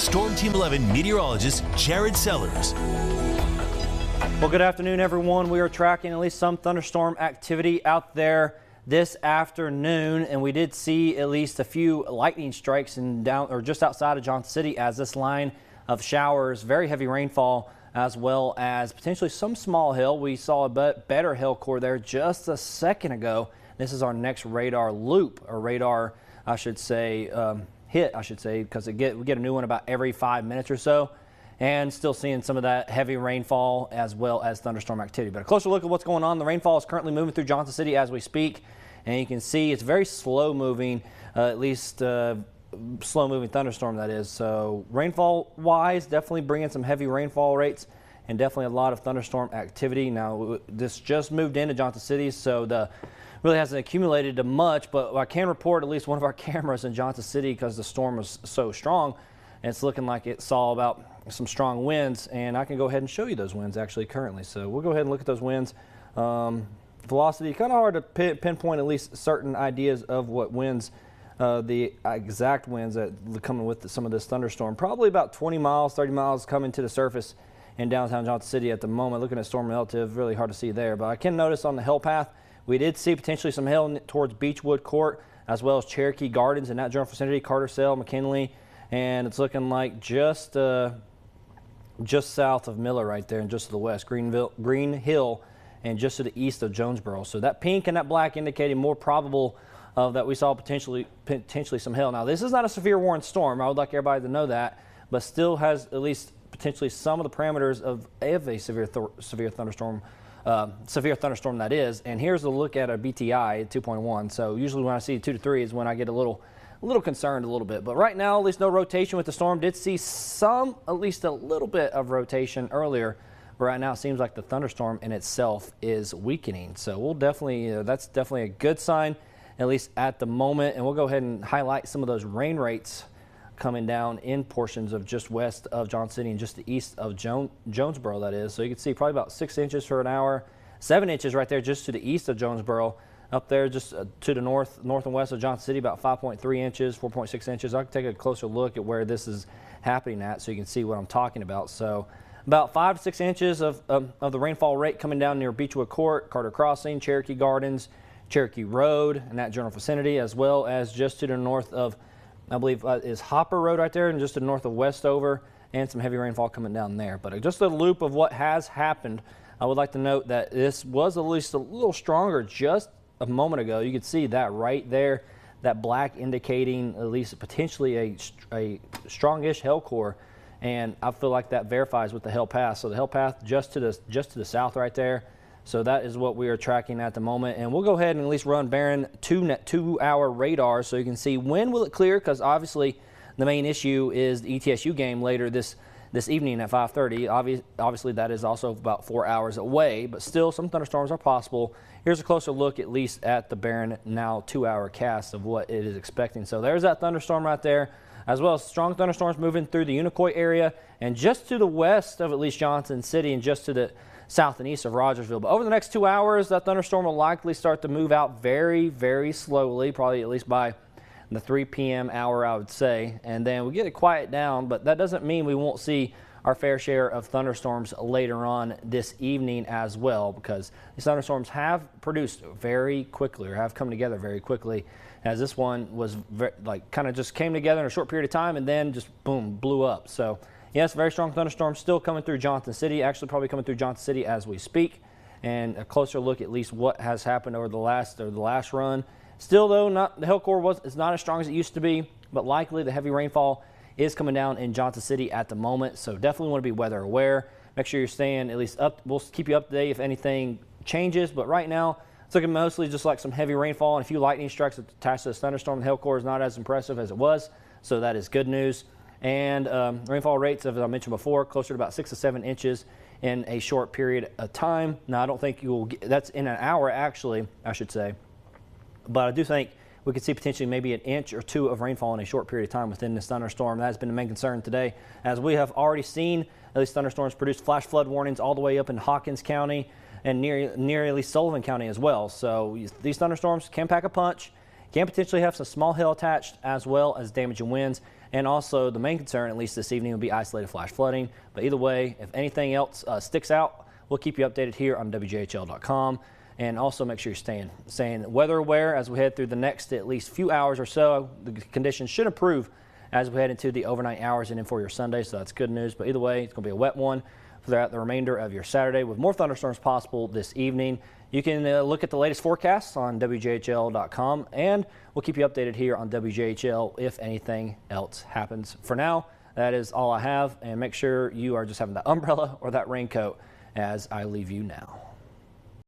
Storm Team 11 meteorologist Jared Sellers. Well, good afternoon, everyone. We are tracking at least some thunderstorm activity out there this afternoon, and we did see at least a few lightning strikes in down or just outside of Johnson City as this line of showers, very heavy rainfall, as well as potentially some small hail. We saw a better hail core there just a second ago. This is our next radar loop, or radar, I should say, hit, because we get a new one about every 5 minutes or so. And still seeing some of that heavy rainfall as well as thunderstorm activity. But a closer look at what's going on. The rainfall is currently moving through Johnson City as we speak. And you can see it's very slow moving, at least slow moving thunderstorm, that is. So rainfall wise, definitely bringing some heavy rainfall rates and definitely a lot of thunderstorm activity. Now, this just moved into Johnson City, so really hasn't accumulated much, but I can report at least one of our cameras in Johnson City because the storm was so strong. And it's looking like it saw about some strong winds, and I can go ahead and show you those winds actually currently. So we'll go ahead and look at those winds. Velocity, kind of hard to pinpoint at least certain ideas of what winds, the exact winds that are coming with some of this thunderstorm. Probably about 20 miles, 30 miles coming to the surface in downtown Johnson City at the moment. Looking at storm relative, really hard to see there. But I can notice on the hail path, we did see potentially some hail towards Beechwood Court, as well as Cherokee Gardens in that general vicinity, Cartersville, McKinley. And it's looking like just south of Miller right there and just to the west, Green Hill, and just to the east of Jonesboro. So that pink and that black indicating more probable that we saw potentially some hail. Now, this is not a severe warning storm. I would like everybody to know that, but still has at least potentially some of the parameters of a severe thunderstorm. Severe thunderstorm, that is. And here's a look at a BTI at 2.1. So usually when I see 2 to 3 is when I get a little concerned a little bit. But right now, at least no rotation with the storm. Did see at least a little bit of rotation earlier. But right now it seems like the thunderstorm in itself is weakening. So we'll definitely, that's definitely a good sign, at least at the moment. And we'll go ahead and highlight some of those rain rates coming down in portions of just west of Johnson City and just the east of Jonesboro, that is. So you can see probably about 6 inches for an hour, 7 inches right there just to the east of Jonesboro. Up there just to the north and west of Johnson City, about 5.3 inches, 4.6 inches. I can take a closer look at where this is happening at so you can see what I'm talking about. So about 5 to 6 inches of the rainfall rate coming down near Beechwood Court, Carter Crossing, Cherokee Gardens, Cherokee Road in that general vicinity, as well as just to the north of, I believe, is Hopper Road right there, and just to the north of Westover, and some heavy rainfall coming down there. But just a loop of what has happened. I would like to note that this was at least a little stronger just a moment ago. You could see that right there, that black indicating at least potentially a strongish hail core, and I feel like that verifies with the hail path. So the hail path just to the south right there. So that is what we are tracking at the moment, and we'll go ahead and at least run Barron 2-hour radar so you can see when will it clear, because obviously the main issue is the ETSU game later this evening at 5:30. Obviously that is also about 4 hours away, but still some thunderstorms are possible. Here's a closer look at least at the Barron now 2-hour cast of what it is expecting. So there's that thunderstorm right there, as well as strong thunderstorms moving through the Unicoi area and just to the west of at least Johnson City and just to the south and east of Rogersville. But over the next 2 hours, that thunderstorm will likely start to move out very, very slowly, probably at least by the 3 p.m. hour, I would say. And then we get it quiet down, but that doesn't mean we won't see our fair share of thunderstorms later on this evening as well, because these thunderstorms have produced very quickly, or have come together very quickly, as this one was kind of just came together in a short period of time and then just boom, blew up. So yes, very strong thunderstorms still coming through Johnson City, actually probably coming through Johnson City as we speak. And a closer look at least what has happened over the last run. Still though, the hail core is not as strong as it used to be, but likely the heavy rainfall is coming down in Johnson City at the moment. So definitely want to be weather aware. Make sure you're staying at least up. We'll keep you up to date if anything changes, but right now it's looking mostly just like some heavy rainfall and a few lightning strikes attached to this thunderstorm. The hail core is not as impressive as it was, so that is good news. And rainfall rates, as I mentioned before, closer to about 6 to 7 inches in a short period of time. Now, I don't think you will get, that's in an hour actually, I should say, but I do think we could see potentially maybe 1 inch or 2 of rainfall in a short period of time within this thunderstorm. That has been the main concern today, as we have already seen at least thunderstorms produce flash flood warnings all the way up in Hawkins County and near at least Sullivan County as well. So these thunderstorms can pack a punch, can potentially have some small hail attached as well as damaging winds. And also the main concern, at least this evening, will be isolated flash flooding. But either way, if anything else sticks out, we'll keep you updated here on WJHL.com. And also make sure you're staying weather aware as we head through the next at least few hours or so. The conditions should improve as we head into the overnight hours and in for your Sunday, so that's good news. But either way, it's going to be a wet one throughout the remainder of your Saturday with more thunderstorms possible this evening. You can look at the latest forecasts on WJHL.com, and we'll keep you updated here on WJHL if anything else happens. For now, that is all I have, and make sure you are just having that umbrella or that raincoat as I leave you now.